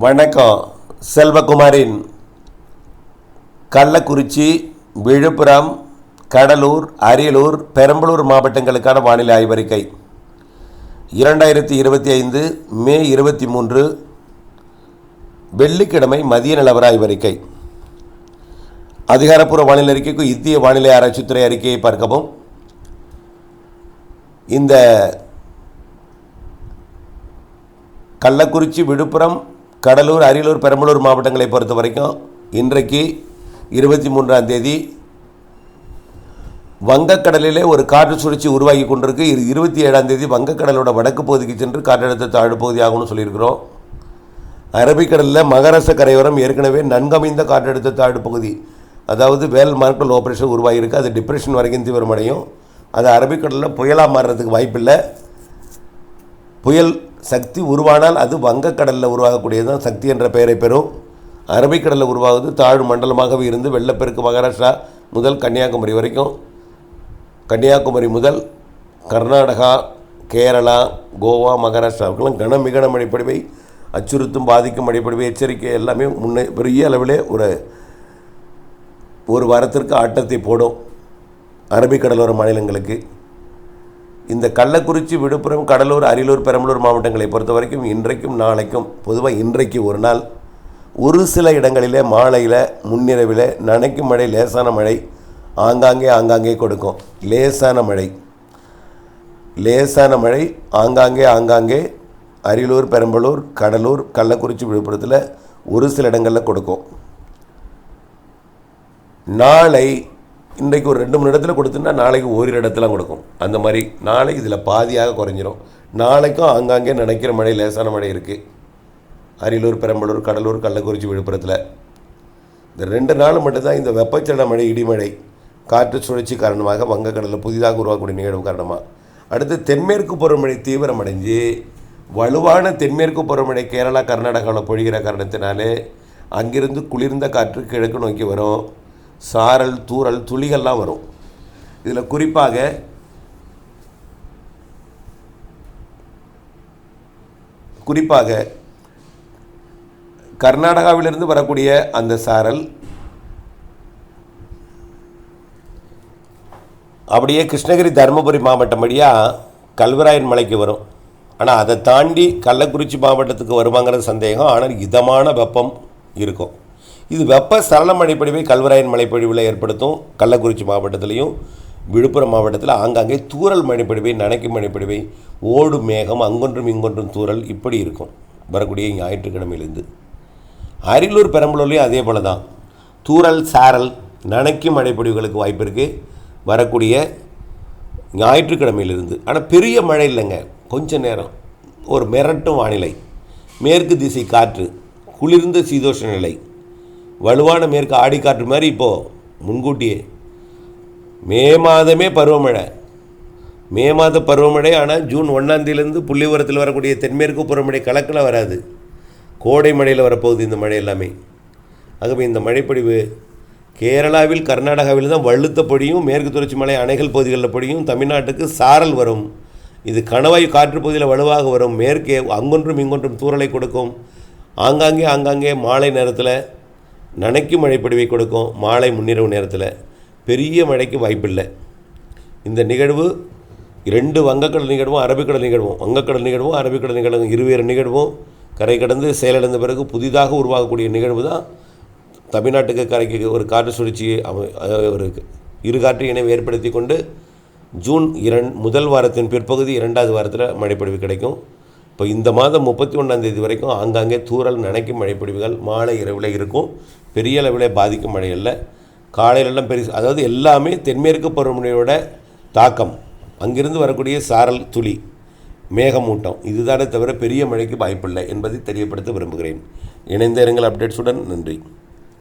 வணக்கம். செல்வகுமாரின் கள்ளக்குறிச்சி, விழுப்புரம், கடலூர், அரியலூர், பெரம்பலூர் மாவட்டங்களுக்கான வானிலை ஆய்வறிக்கை 2025 மே 23 வெள்ளிக்கிழமை மதிய நிலவர ஆய்வறிக்கை. அதிகாரப்பூர்வ வானிலை அறிக்கைக்கு இந்திய வானிலை ஆராய்ச்சித்துறை அறிக்கையை பார்க்கவும். இந்த கள்ளக்குறிச்சி, விழுப்புரம், கடலூர், அரியலூர், பெரம்பலூர் மாவட்டங்களை பொறுத்த வரைக்கும் இன்றைக்கு 23ஆம் தேதி வங்கக்கடலிலே ஒரு காற்று சுழற்சி உருவாகி கொண்டிருக்கு. 27ஆம் தேதி வங்கக்கடலோட வடக்கு பகுதிக்கு சென்று காற்றழுத்த தாழ்வு பகுதியாகும்னு சொல்லியிருக்கிறோம். அரபிக்கடலில் மகாராஷ்டிர கரையோரம் ஏற்கனவே நன்கமைந்த காற்றழுத்த தாழ்வு பகுதி, அதாவது வேல் மார்க்கல் ஆப்ரேஷன் உருவாகியிருக்கு. அது டிப்ரெஷன் வரைக்கும் தீவிரமடையும். அது அரபிக்கடலில் புயலாக மாறுறதுக்கு வாய்ப்பில்லை. புயல் சக்தி உருவானால் அது வங்கக்கடலில் உருவாகக்கூடியது தான் சக்தி என்ற பெயரை பெறும். அரபிக்கடலில் உருவாகுது தாழ்வு மண்டலமாகவே இருந்து வெள்ளப்பெருக்கு மகாராஷ்டிரா முதல் கன்னியாகுமரி வரைக்கும், கன்னியாகுமரி முதல் கர்நாடகா, கேரளா, கோவா, மகாராஷ்டிராவுக்கெல்லாம் மிக கனமழை பொழிவை அச்சுறுத்தும், பாதிக்கும் மழைப்பொழிவை எச்சரிக்கை எல்லாமே முன்னே பெரிய அளவிலே ஒரு வாரத்திற்கு ஆட்டத்தை போடும் அரபிக்கடலோர மாநிலங்களுக்கு. இந்த கள்ளக்குறிச்சி, விழுப்புரம், கடலூர், அரியலூர், பெரம்பலூர் மாவட்டங்களை பொறுத்த வரைக்கும் இன்றைக்கும் நாளைக்கும், பொதுவாக இன்றைக்கு ஒரு நாள் ஒரு சில இடங்களிலே மாலையில் முன்னிரவில் நனைக்கும் மழை, லேசான மழை ஆங்காங்கே கொடுக்கும். லேசான மழை ஆங்காங்கே அரியலூர், பெரம்பலூர், கடலூர், கள்ளக்குறிச்சி, விழுப்புரத்தில் ஒரு சில இடங்களில் கொடுக்கும். நாளை இன்றைக்கு ஒரு 2-3 இடத்துல கொடுத்துன்னா நாளைக்கு ஓரிரு இடத்துல கொடுக்கும். அந்த மாதிரி நாளை இதில் பாதியாக குறைஞ்சிரும். நாளைக்கும் ஆங்காங்கே நினைக்கிற மழை, லேசான மழை இருக்குது அரியலூர், பெரம்பலூர், கடலூர், கள்ளக்குறிச்சி, விழுப்புரத்தில். இந்த 2 நாள் மட்டும்தான் இந்த வெப்பச்சலன மழை, இடிமழை, காற்று சுழற்சி காரணமாக வங்கக்கடலில் புதிதாக உருவாக்கக்கூடிய நிகழ்வு காரணமாக. அடுத்து தென்மேற்கு பருவமழை தீவிரமடைஞ்சு வலுவான தென்மேற்கு பருவமழை கேரளா, கர்நாடகாவில் பொழிகிற காரணத்தினாலே அங்கிருந்து குளிர்ந்த காற்று கிழக்கு நோக்கி வரும். சாரல், தூறல், துளிகள்லாம் வரும். இதில் குறிப்பாக கர்நாடகாவிலிருந்து வரக்கூடிய அந்த சாரல் அப்படியே கிருஷ்ணகிரி, தருமபுரி மாவட்டம் வழியாக கல்வராயன் மலைக்கு வரும். ஆனால் அதை தாண்டி கள்ளக்குறிச்சி மாவட்டத்துக்கு வருவாங்கிறது சந்தேகம். ஆனால் இதமான வெப்பம் இருக்கும். இது வெப்ப சலன மழைப்பொழிவை கல்வராயன் மழைப்பொழிவில் ஏற்படுத்தும். கள்ளக்குறிச்சி மாவட்டத்திலையும் விழுப்புரம் மாவட்டத்தில் ஆங்காங்கே தூறல் மழைப்பொழிவை, நனைக்கும் மழைப்பொழிவை, ஓடு மேகம், அங்கொன்றும் இங்கொன்றும் தூறல் இப்படி இருக்கும் வரக்கூடிய ஞாயிற்றுக்கிழமையிலேருந்து. அரியலூர், பெரம்பலூர்லேயும் அதே போல் தான் தூறல், சாரல், நனைக்கும் மழைப்பொழிவுகளுக்கு வாய்ப்பு இருக்குது வரக்கூடிய ஞாயிற்றுக்கிழமையிலிருந்து. ஆனால் பெரிய மழை இல்லைங்க, கொஞ்சம் நேரம் ஒரு மிரட்டும் வானிலை, மேற்கு திசை காற்று, குளிர்ந்த சீதோஷ நிலை, வலுவான மேற்கு ஆடிக்காற்று மாதிரி. இப்போது முன்கூட்டியே மே மாதமே பருவமழை, மே மாத பருவமழை. ஆனால் ஜூன் 1ஆம் தேதியிலேருந்து புள்ளிவிவரத்தில் வரக்கூடிய தென்மேற்கு பருவமழை கலக்கில் வராது, கோடை மழையில் வரப்போகுது இந்த மழை எல்லாமே. ஆகவே இந்த மழைப்பொழிவு கேரளாவில், கர்நாடகாவில் தான் வலுத்த பொழியும், மேற்கு தொடர்ச்சி மலை அணைகள் பகுதிகளில் பொழியும். தமிழ்நாட்டுக்கு சாரல் வரும். இது கணவாய் காற்று பகுதியில் வலுவாக வரும். மேற்கே அங்கொன்றும் இங்கொன்றும் தூறலை கொடுக்கும். ஆங்காங்கே மாலை நேரத்தில் நனைக்கும் மழைப்பொழிவை கொடுக்கும். மாலை முன்னிரவு நேரத்தில் பெரிய மழைக்கு வாய்ப்பில்லை. இந்த நிகழ்வு 2 வங்கக்கடல் நிகழ்வும் அரபிக்கடல் நிகழ்வும், வங்கக்கடல் நிகழ்வும் அரபிக்கடல் நிகழ்வும் இருவேறு நிகழ்வும் கரை கடந்து செயலிழந்த பிறகு புதிதாக உருவாகக்கூடிய நிகழ்வு தான் தமிழ்நாட்டுக்கு கரைக்கு ஒரு காற்று சுழற்சியை ஒரு இரு காற்று இணைவு ஏற்படுத்தி கொண்டு ஜூன் முதல் வாரத்தின் பிற்பகுதி 2வது வாரத்தில் மழைப்பொழிவு கிடைக்கும். இப்போ இந்த மாதம் 31ஆம் தேதி வரைக்கும் ஆங்காங்கே தூறல், நனைக்கும் மழைப்பொழிவுகள் மாலை இரவில் இருக்கும். பெரிய அளவில் பாதிக்கும் மழை இல்லை. காலையிலெல்லாம் அதாவது எல்லாமே தென்மேற்கு பருவமழையோட தாக்கம், அங்கிருந்து வரக்கூடிய சாரல், துளி, மேகமூட்டம், இதுதானே தவிர பெரிய மழைக்கு வாய்ப்பில்லை என்பதை தெரியப்படுத்த விரும்புகிறேன். இணைந்த இருங்கள் அப்டேட்ஸுடன். நன்றி.